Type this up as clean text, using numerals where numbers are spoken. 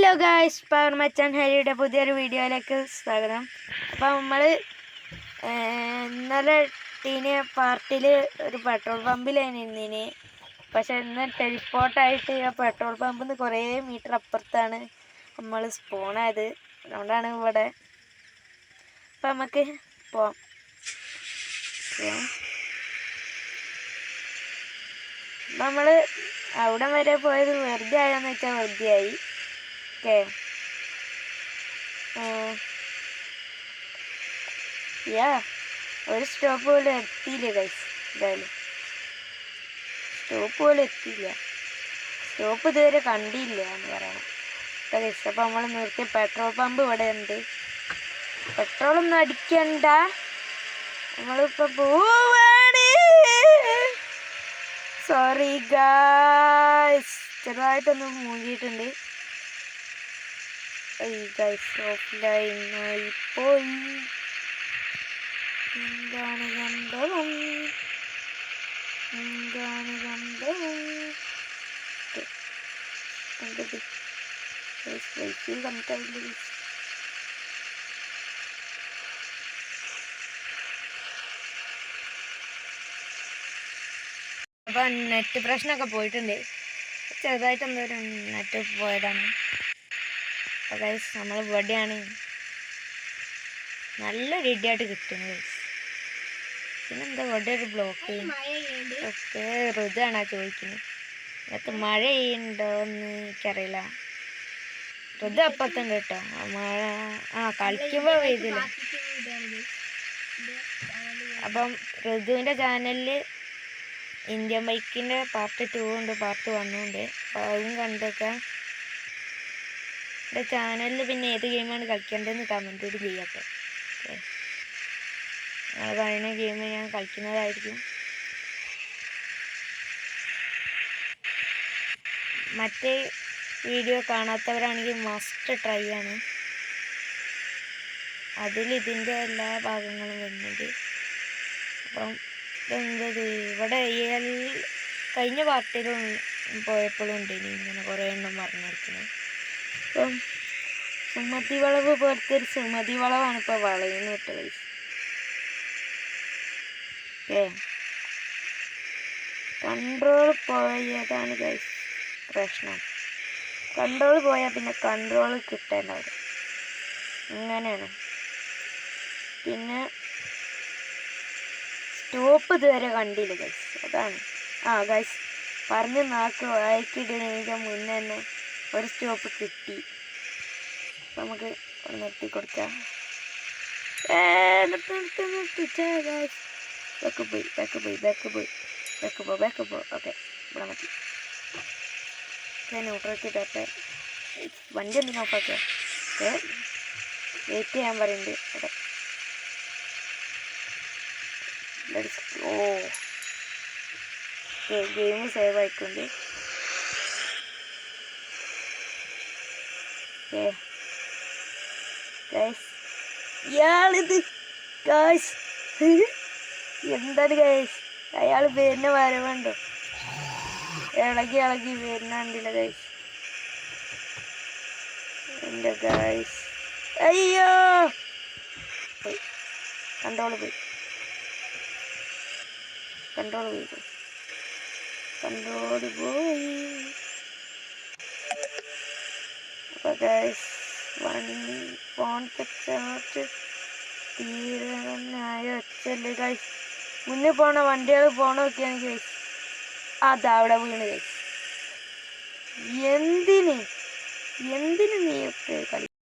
Hello guys, power മച്ചാൻ ഹരിയുടെ പുതിയൊരു വീഡിയോയിലേക്ക് സ്വാഗതം. അപ്പോൾ നമ്മൾ ഇന്നലെ ടീന് പാർട്ടിയിൽ ഒരു പെട്രോൾ പമ്പിലാണ് ഇന്നിന്. പക്ഷെ ഇന്ന് ടെലിപ്പോർട്ടായിട്ട് ആ പെട്രോൾ പമ്പിൽ നിന്ന് കുറേ മീറ്റർ അപ്പുറത്താണ് നമ്മൾ സ്പോണായത്. അതുകൊണ്ടാണ് ഇവിടെ. അപ്പം നമുക്ക് പോവാം. നമ്മൾ അവിടെ വരെ പോയത് വെറുതെ ആയെന്ന് വെച്ചാൽ വെറുതെ ആയി. ഓക്കെ, ഒരു സ്റ്റോപ്പ് പോലും എത്തിയില്ല ഗൈസ്. എന്തായാലും സ്റ്റോപ്പ് പോലും എത്തിയില്ല, സ്റ്റോപ്പ് ഇതുവരെ കണ്ടില്ല എന്ന് പറയണം ഗൈസ്. അപ്പം നമ്മൾ നിർത്തിയ പെട്രോൾ പമ്പ് ഇവിടെ ഉണ്ട്. പെട്രോളൊന്നും അടിക്കണ്ട, നമ്മളിപ്പോൾ പോവാണ്. സോറി ഗൈസ്, ചെറുതായിട്ടൊന്ന് മൂങ്ങിയിട്ടുണ്ട്. ഗൈസ് ഓഫ്ലൈനായി പോയി. എന്താണ് സംഭവം, എന്താണ് സംഭവം? അപ്പം നെറ്റ് പ്രശ്നമൊക്കെ പോയിട്ടുണ്ട്, ചെറുതായിട്ടെന്തോരം നെറ്റ് പോയതാണ്. അപ്പോൾ ഗൈസ് നമ്മൾ ഇവിടെയാണ്, നല്ലൊരു ഇടിയായിട്ട് കിട്ടുന്നത് ഗൈസ്. പിന്നെന്താ ഇവിടെ ഒരു ബ്ലോക്ക് ഒക്കെ ഋതുവാണ് ചോദിക്കുന്നത്. അതിനകത്ത് മഴ ചെയ്യുന്നുണ്ടോ എന്ന് എനിക്കറിയില്ല. ഋതു അപ്പത്തുണ്ട് കേട്ടോ, മഴ കളിക്കുമ്പോൾ പെയ്തില്ല. അപ്പം ഋതുവിൻ്റെ ചാനലിൽ ഇന്ത്യൻ ബൈക്കിൻ്റെ പാർട്ട് 2 ഉണ്ട്, പാർട്ട് 1 ഉണ്ട്. അപ്പോൾ അതും കണ്ടൊക്കെ എൻ്റെ ചാനലിൽ. പിന്നെ ഏത് ഗെയിമാണ് കളിക്കേണ്ടതെന്ന് കമൻറ്റ് ചെയ്യാട്ടോ. നിങ്ങൾ പറയുന്ന ഗെയിം ഞാൻ കളിക്കുന്നതായിരിക്കും. മറ്റേ വീഡിയോ കാണാത്തവരാണെങ്കിൽ മസ്റ്റ് ട്രൈ ആണ്. അതിൽ ഇതിൻ്റെ എല്ലാ ഭാഗങ്ങളും വരുന്നുണ്ട്. അപ്പം ഇതെന്തത് ഇവിടെ കഴിഞ്ഞ പാർട്ടിയിലും പോയപ്പോഴും ഉണ്ട് ഇങ്ങനെ കുറേ എണ്ണം പറഞ്ഞിരിക്കുന്നത്. അപ്പം സുമതി വളവ് പോലത്തെ ഒരു സുമതി വളവാണ് ഇപ്പോൾ വളയുന്നു വിട്ടത്. കൺട്രോൾ പോയതാണ് ഗൈസ് പ്രശ്നം. കൺട്രോൾ പോയാൽ പിന്നെ കൺട്രോൾ കിട്ടേണ്ടത് അങ്ങനെയാണ്. പിന്നെ സ്റ്റോപ്പ് ഇതുവരെ കണ്ടില്ല ഗൈസ്, അതാണ്. ഗൈസ് പറഞ്ഞ് നാക്ക് വായിക്കിടുന്നതിൻ്റെ മുന്നേ തന്നെ ഒരു സ്റ്റോപ്പ് കിട്ടി. നമുക്ക് നിർത്തി കൊടുക്കാം. ബാക്ക് പോയി. ഓക്കെ, ഇവിടെ മതി. ന്യൂട്രൽക്ക് തട്ടെ. വണ്ടി എന്തിനാ ഓഫാക്കുക? ഓക്കെ, വെയിറ്റ് ചെയ്യാൻ പറയുന്നുണ്ട് അവിടെ. ഗെയിം സേവ് ആയിക്കൊണ്ട്. ഇയാളിത് ഗൈസ് എന്താണ് ഗൈസ്, അയാൾ വരുന്ന വരവുണ്ടോ? ഇളകി വരുന്ന കണ്ടില്ല ഗൈസ്. എൻ്റെ ഗൈസ്, അയ്യോ പോയി, കൺട്രോൾ പോയി. അപ്പോൾ ഗൈസ് ഫോണത്തെ ചാർജ് തീരാനായ ഒച്ചല്ലേ ഗൈസ്. മുന്നേ പോണ വണ്ടികൾ പോണ നോക്കിയാണ് ഗൈസ്. അതവിടെ വീണ് ഗൈസ്. എന്തിന് നീ ഒക്കെ കളിക്കുന്നത്?